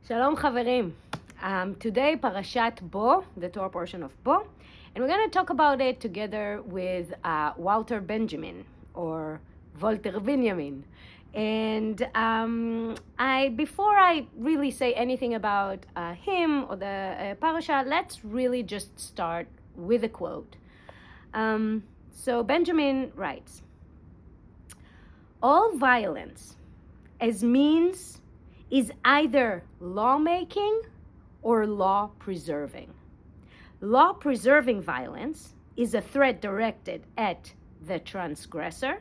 Shalom חברים. Today Parashat Bo, the Torah portion of Bo, and we're going to talk about it together with Walter Benjamin or Walter Benjamin. And before I really say anything about him or the parasha, let's really just start with a quote. So Benjamin writes, "All violence as means is either lawmaking or law-preserving. Law-preserving violence is a threat directed at the transgressor.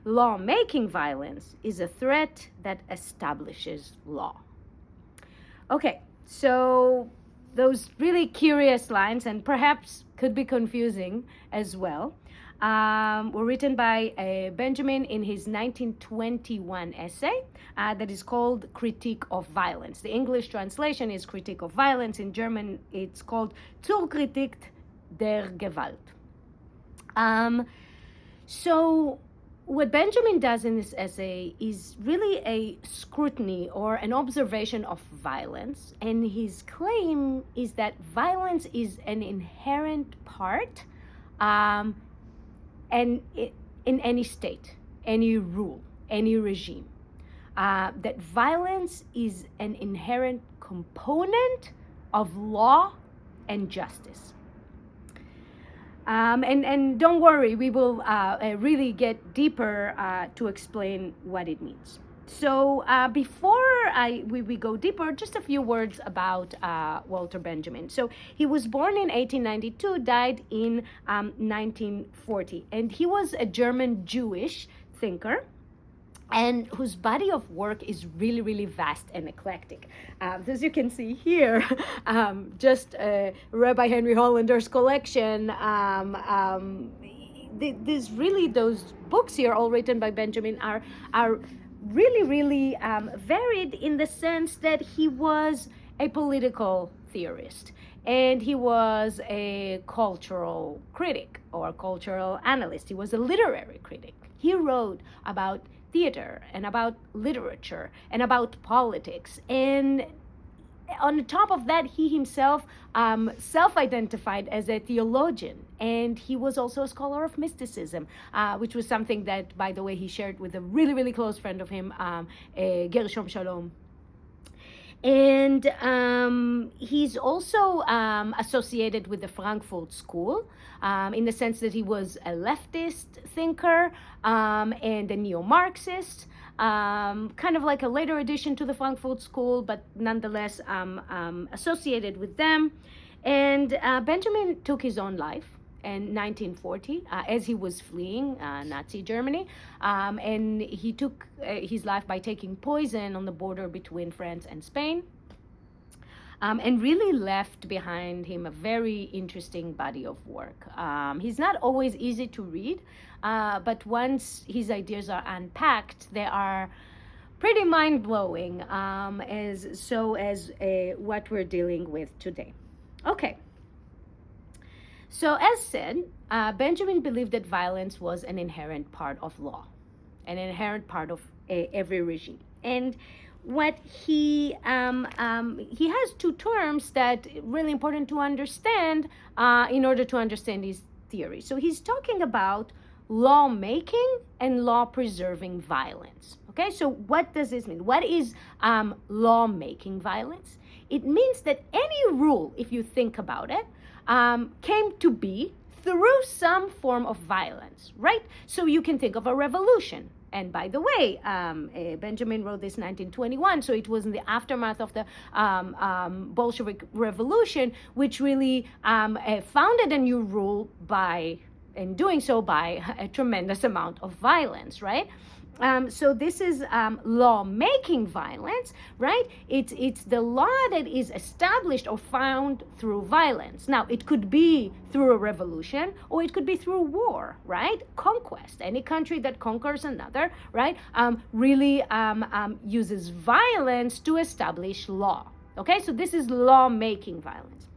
Law-making violence is a threat that establishes law." Okay, so those really curious lines, and perhaps could be confusing as well, were written by Benjamin in his 1921 essay that is called Critique of Violence. The English translation is Critique of Violence. In German, it's called Zur Kritik der Gewalt. So what Benjamin does in this essay is really a scrutiny or an observation of violence, and his claim is that violence is an inherent part and in any state, any rule, any regime. That violence is an inherent component of law and justice. And don't worry, we will really get deeper to explain what it means. So before we go deeper, just a few words about Walter Benjamin. So he was born in 1892, died in 1940, and he was a German Jewish thinker, and whose body of work is really, really vast and eclectic. As you can see here, just Rabbi Henry Hollander's collection. Those books here, all written by Benjamin, are really, really varied in the sense that he was a political theorist, and he was a cultural critic or cultural analyst. He was a literary critic. He wrote about theater and about literature and about politics, and on top of that, he himself self-identified as a theologian, and he was also a scholar of mysticism, which was something that, by the way, he shared with a really, really close friend of him, Gershom Shalom. And he's also associated with the Frankfurt School in the sense that he was a leftist thinker and a neo-Marxist, kind of like a later addition to the Frankfurt School, but nonetheless associated with them. And Benjamin took his own life in 1940 as he was fleeing Nazi Germany, and he took his life by taking poison on the border between France and Spain, and really left behind him a very interesting body of work. He's not always easy to read, but once his ideas are unpacked, they are pretty mind-blowing, as what we're dealing with today. Okay. So as said, Benjamin believed that violence was an inherent part of law, an inherent part of every regime. And what he has two terms that are really important to understand in order to understand his theory. So he's talking about law-making and law-preserving violence. Okay, so what does this mean? What is law-making violence? It means that any rule, if you think about it, came to be through some form of violence, right? So you can think of a revolution. And by the way, Benjamin wrote this in 1921, so it was in the aftermath of the Bolshevik Revolution, which really founded a new rule by a tremendous amount of violence, right? So this is law-making violence, right? It's the law that is established or found through violence. Now, it could be through a revolution, or it could be through war, right? Conquest. Any country that conquers another, right, really uses violence to establish law. Okay, so this is law-making violence.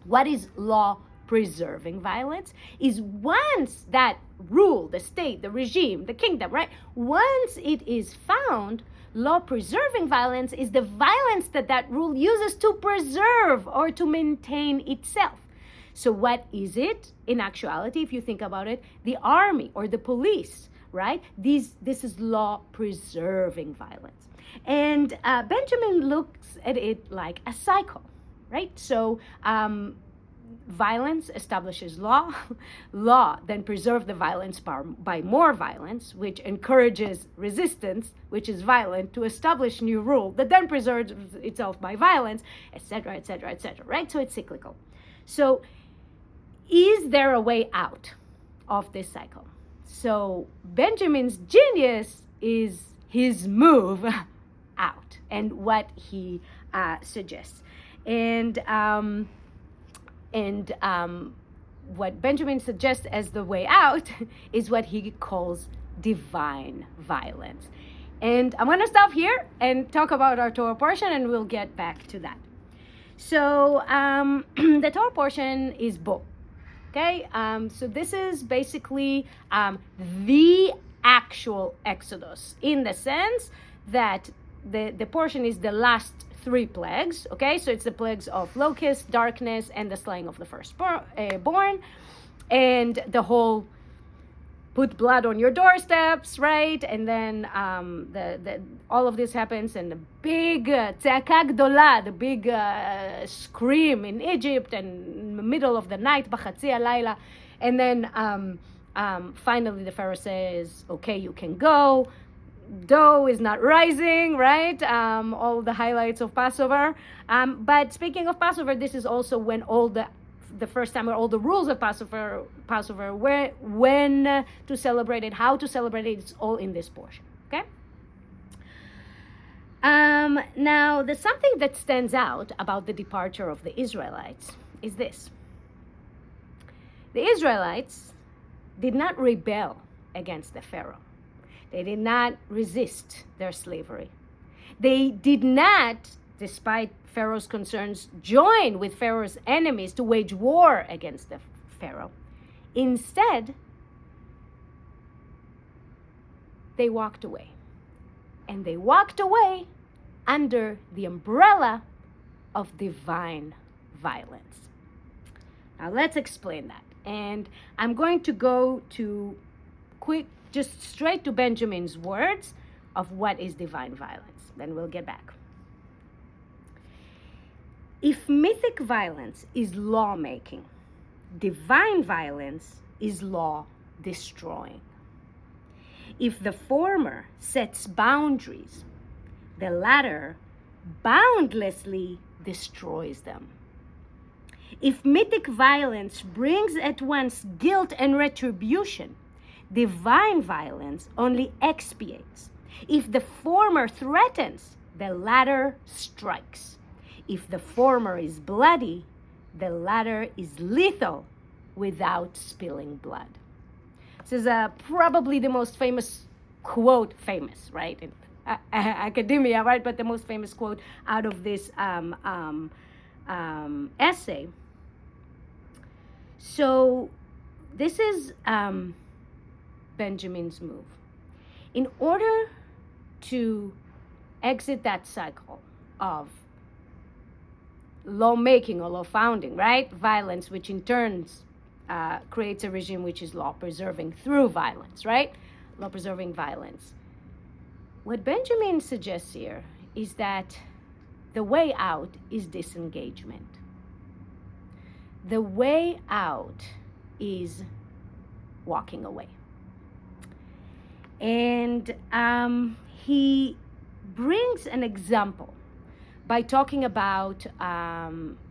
What is law-preserving violence? Is once that rule, the state, the regime, the kingdom, right? Once it is found law-preserving violence is the violence that that rule uses to preserve or to maintain itself. So what is it in actuality, if you think about it? The army or the police, right? This is law-preserving violence. And Benjamin looks at it like a cycle, right? So violence establishes law. Law then preserves the violence by more violence, which encourages resistance, which is violent, to establish new rule that then preserves itself by violence, etc., etc., etc., right? So it's cyclical. So is there a way out of this cycle? So Benjamin's genius is his move out and what he suggests. And what Benjamin suggests as the way out is what he calls divine violence. And I'm going to stop here and talk about our Torah portion, and we'll get back to that. So the Torah portion is Bo. Okay, so this is basically the actual Exodus, in the sense that the portion is the last 3 plagues. Okay, so it's the plagues of locust, darkness, and the slaying of the firstborn, and the whole put blood on your doorsteps, right? And then all of this happens, and the big tzaka gdola, the big scream in Egypt, and in the middle of the night, b'chatzi halayla, and then finally the Pharaoh says, "Okay, you can go." Dough is not rising, right? All the highlights of Passover. But speaking of Passover, this is also when all the first time where all the rules of Passover, when to celebrate it, how to celebrate it, it's all in this portion, okay? Now, there's something that stands out about the departure of the Israelites is this. The Israelites did not rebel against the Pharaoh. They did not resist their slavery. They did not, despite Pharaoh's concerns, join with Pharaoh's enemies to wage war against the Pharaoh. Instead, they walked away. And they walked away under the umbrella of divine violence. Now let's explain that. And I'm going to go to just straight to Benjamin's words of what is divine violence. Then we'll get back. If mythic violence is lawmaking, divine violence is law destroying. If the former sets boundaries, the latter boundlessly destroys them. If mythic violence brings at once guilt and retribution, divine violence only expiates. If the former threatens, the latter strikes. If the former is bloody, the latter is lethal without spilling blood. This is probably the most famous quote, right, in academia, right, but the most famous quote out of this essay. So this is Benjamin's move. In order to exit that cycle of lawmaking or law founding, right? Violence, which in turn creates a regime which is law preserving through violence, right? Law preserving violence. What Benjamin suggests here is that the way out is disengagement. The way out is walking away. And he brings an example by talking about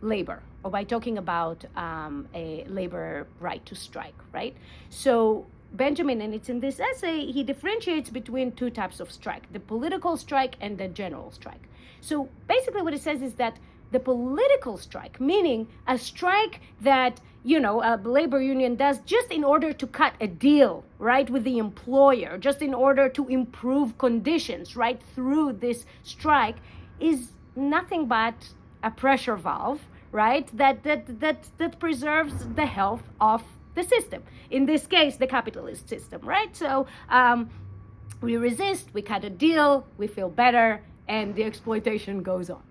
labor, or by talking about a labor right to strike, right? So Benjamin, and it's in this essay, he differentiates between 2 types of strike, the political strike and the general strike. So basically what he says is that the political strike, meaning a strike that, a labor union does just in order to cut a deal, right, with the employer, just in order to improve conditions, right, through this strike, is nothing but a pressure valve, right, that preserves the health of the system. In this case, the capitalist system, right? So We resist, we cut a deal, we feel better, and the exploitation goes on.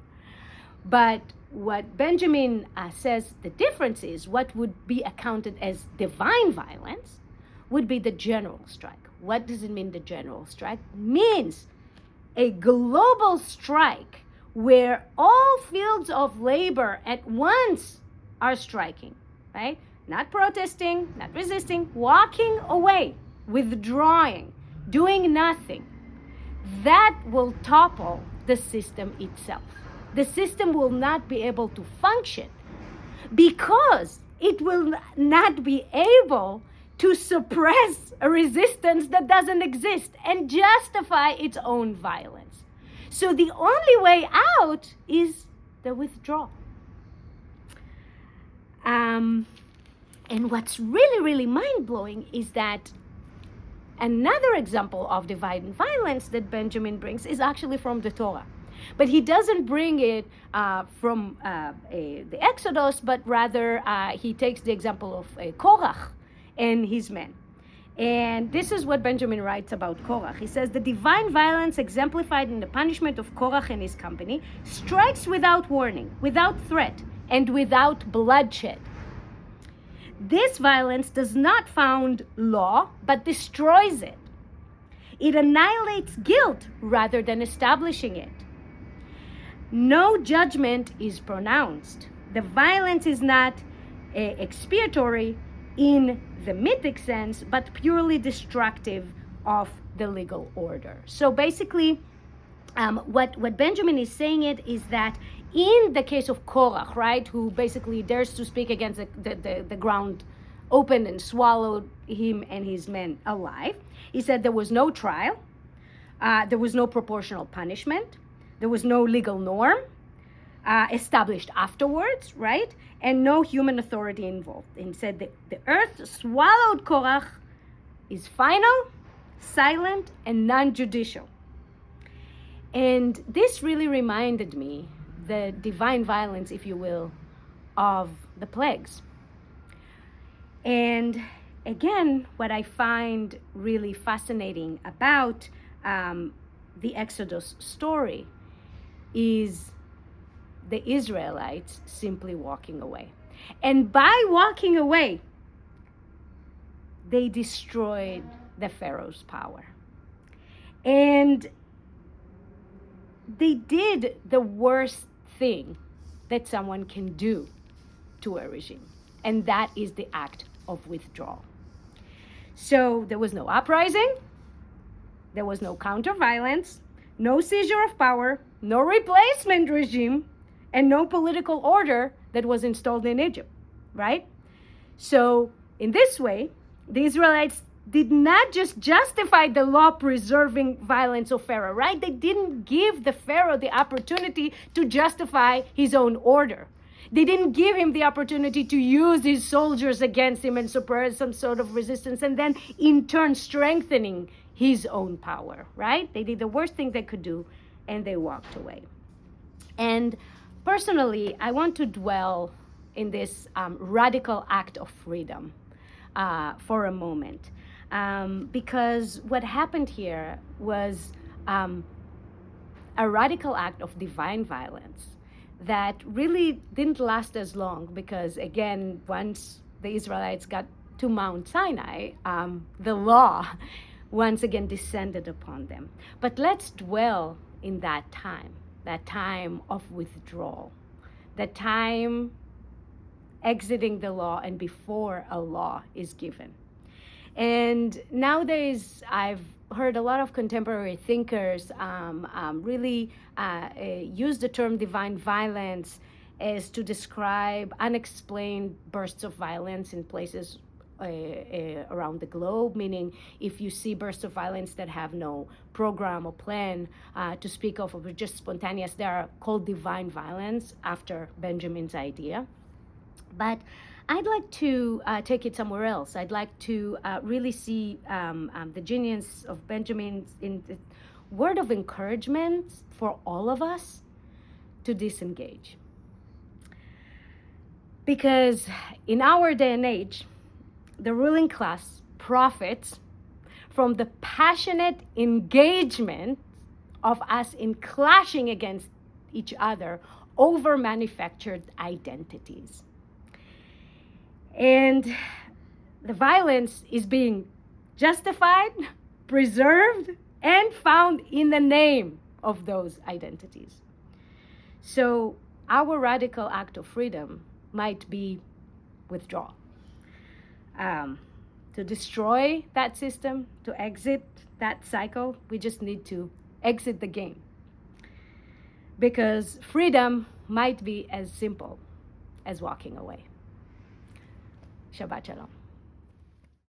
But what Benjamin says the difference is, what would be accounted as divine violence would be the general strike. What does it mean, the general strike? Means a global strike where all fields of labor at once are striking, right? Not protesting, not resisting, walking away, withdrawing, doing nothing. That will topple the system itself. The system will not be able to function because it will not be able to suppress a resistance that doesn't exist and justify its own violence. So the only way out is the withdrawal. And what's really, really mind-blowing is that another example of divine violence that Benjamin brings is actually from the Torah. But he doesn't bring it from the Exodus, but rather he takes the example of Korach and his men. And this is what Benjamin writes about Korach. He says, the divine violence exemplified in the punishment of Korach and his company strikes without warning, without threat, and without bloodshed. This violence does not found law, but destroys it. It annihilates guilt rather than establishing it. No judgment is pronounced. The violence is not expiatory in the mythic sense, but purely destructive of the legal order. So basically, what Benjamin is saying it is that in the case of Korach, right, who basically dares to speak against the ground opened and swallowed him and his men alive, he said there was no trial, there was no proportional punishment, there was no legal norm established afterwards, right, and no human authority involved. And he said that the earth swallowed Korach is final, silent, and non-judicial. And this really reminded me the divine violence, if you will, of the plagues. And again, what I find really fascinating about the Exodus story is the Israelites simply walking away. And by walking away, they destroyed the Pharaoh's power. And they did the worst thing that someone can do to a regime, and that is the act of withdrawal. So there was no uprising, there was no counter-violence, no seizure of power, no replacement regime, and no political order that was installed in Egypt, right? So in this way, the Israelites did not just justify the law-preserving violence of Pharaoh, right? They didn't give the Pharaoh the opportunity to justify his own order. They didn't give him the opportunity to use his soldiers against him and suppress some sort of resistance, and then in turn strengthening his own power, right? They did the worst thing they could do, and they walked away. And personally, I want to dwell in this radical act of freedom for a moment. Because what happened here was a radical act of divine violence that really didn't last as long, because again, once the Israelites got to Mount Sinai, the law once again descended upon them. But let's dwell in that time of withdrawal, that time exiting the law and before a law is given. And nowadays, I've heard a lot of contemporary thinkers really use the term divine violence as to describe unexplained bursts of violence in places around the globe, meaning if you see bursts of violence that have no program or plan to speak of, or just spontaneous, they are called divine violence after Benjamin's idea. But I'd like to take it somewhere else. I'd like to really see the genius of Benjamin in the word of encouragement for all of us to disengage. Because in our day and age, the ruling class profits from the passionate engagement of us in clashing against each other over manufactured identities. And the violence is being justified, preserved, and found in the name of those identities. So our radical act of freedom might be withdrawal. To destroy that system, to exit that cycle, we just need to exit the game. Because freedom might be as simple as walking away. Shabbat Shalom.